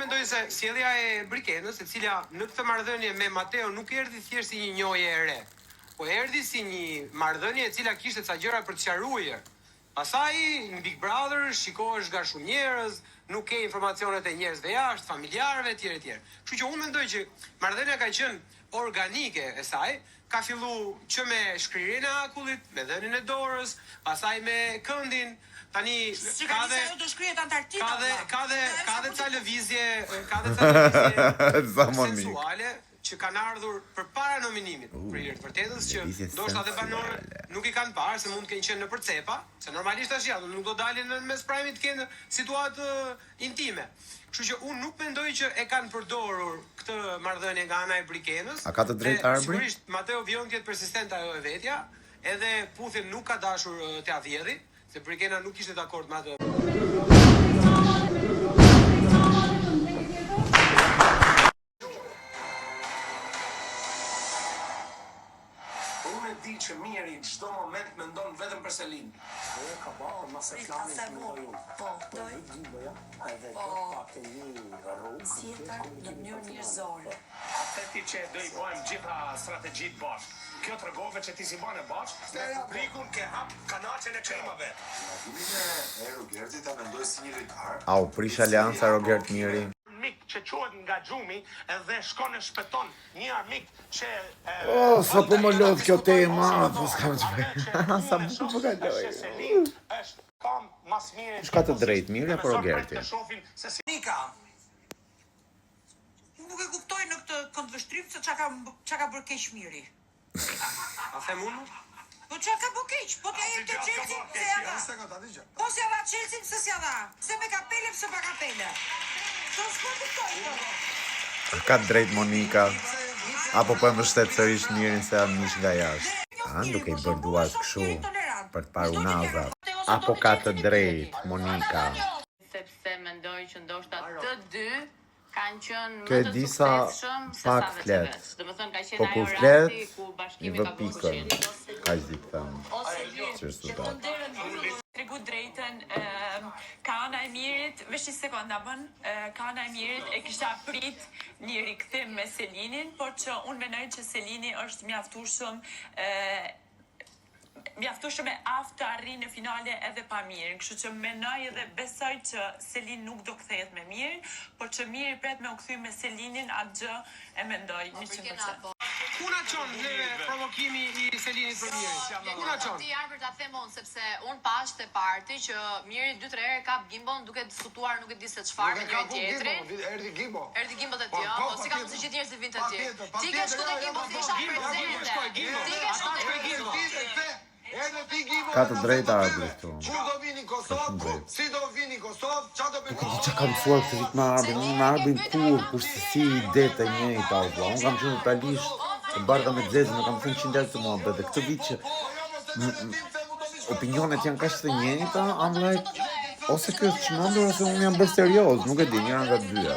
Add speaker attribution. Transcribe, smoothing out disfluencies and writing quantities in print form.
Speaker 1: mendoj se sjellja e Brikenës, e cila në këtë marrëdhënie me Mateo nuk erdhi thjesht si një njohje e re, po erdhi si një marrëdhënie e cila kishte ca gjëra për të sqaruar. Pastaj në Big Brother shikohesh nga shumë njerëz, nuk ke informacionet e njerëzve jashtë, familjarëve etj. Kështu që unë mendoj që marrëdhënia ka qenë organike e saj, ka fillu që me shkrirjen e akullit, me dhënien e dorës, pastaj me këndin. Tani
Speaker 2: ka
Speaker 1: dhe ca lëvizje sensuale që kanë ardhur përpara nominimit. Për hir të vërtetës që ndoshta dhe banorët nuk i kanë parë se mund të kenë qenë në përcepa, se normalisht tash janë, nuk do dalin në mes prajmit të kenë situatë intime. Kështu që unë nuk mendoj që e kanë përdorur këtë marrëdhënie nga ana e Brikenës.
Speaker 3: A ka të drejtë arbri?
Speaker 1: Sigurisht Mateo Vion të jetë persistent ajo e vetja, edhe Putin nuk ka dashur t'ia vjedhi, se Brikena nuk ishte dakord me atë.
Speaker 4: Unë e di që Miri çdo moment mendon vetëm për Selin. Ka bërë mos e flamin me ju.
Speaker 2: Po,
Speaker 4: Edhe do pak të një rrugë
Speaker 2: tjetër në mënyrë njerëzore.
Speaker 4: Atë ti që do i bëjmë gjitha strategjitë bashkë. Kjo të regove që ti si bane bashkë, me publikun ke hap kanaqen e krimave.
Speaker 5: E Rogerti ta mendoj si një lojtar.
Speaker 3: Au, prish alianca Rogert Miri.
Speaker 4: Mik që quhet nga gjumi edhe shkon e shpeton një armik që...
Speaker 3: Sa po më lodh kjo tema, po s'kam që bëj. Sa më po kaloj. Shka të drejt, Miri apo Rogerti?
Speaker 2: Nika, nuk e kuptoj në këtë këndvështrim se çka ka bërë keq Miri.
Speaker 1: A them unë?
Speaker 2: Po çka ka bërë keq? Po t'ja jep të Chelsea se ja dha. Po se ja dha Chelsea se s'ja dha. Se me kapele pse pa kapele. Po s'po kuptoj.
Speaker 3: Ka drejt Monika. Apo po e mbështet sërish Mirin se jam mish nga jashtë. Duke i bërë duart kështu për të parë unazat. Apo ka të drejt Monika.
Speaker 6: Sepse mendoj që ndoshta të dy kanë qenë
Speaker 3: Ke
Speaker 6: më të
Speaker 3: disa
Speaker 6: suksesshëm se
Speaker 3: pak
Speaker 6: sa
Speaker 3: flet.
Speaker 6: vetes. Domethënë ka
Speaker 3: Po
Speaker 6: qenë
Speaker 3: kur
Speaker 6: ajo
Speaker 3: flet,
Speaker 6: rasti ku
Speaker 3: i
Speaker 6: bashkimi
Speaker 3: vë
Speaker 6: ka
Speaker 3: pikën.
Speaker 6: bërë
Speaker 3: Ka që ditë thëmë. Qështu ta.
Speaker 7: Tregu drejtën, ka ana e Mirit, veç një sekonda bën, ka ana e Mirit e kisha prit një rikthim me Selinin, por që unë mendoj që Selini është mjaftueshëm e aftë të arrijë në finale edhe pa Mirin. Kështu që mendoj edhe besoj që Selin nuk do kthehet me Mirin, por që Miri pret me u kthy me Selinin, atë gjë e mendoj 100%.
Speaker 1: Kuna çon provokimi i Selinit për Mirin. Kuna çon.
Speaker 6: Ti arbër ta them unë sepse unë pash te parti që Miri 2-3 herë ka gimbon duke diskutuar nuk e di se çfarë me njëri tjetrin.
Speaker 5: Erdi Gimbo.
Speaker 6: Erdi gimbot e tij, po si ka mundësi që njerëzit vinë te ti. Ti ke shkuar te gimbot, ti isha prezente.
Speaker 3: Ka të drejta arbri këtu.
Speaker 5: Kur do vini Kosovë, si do vini Kosovë, qa do
Speaker 3: Po që ka mësuar këtë vit me arbrin, unë me arbrin kur si ide të njëjta, unë kam qenë totalisht të bardha me Zezën, kam thënë 100 herë të mua, dhe këtë vit që opinionet janë kaq të njëjta, I'm like, ose kjo është çmendur ose unë jam bërë serioz, nuk e di, njëra nga dyja.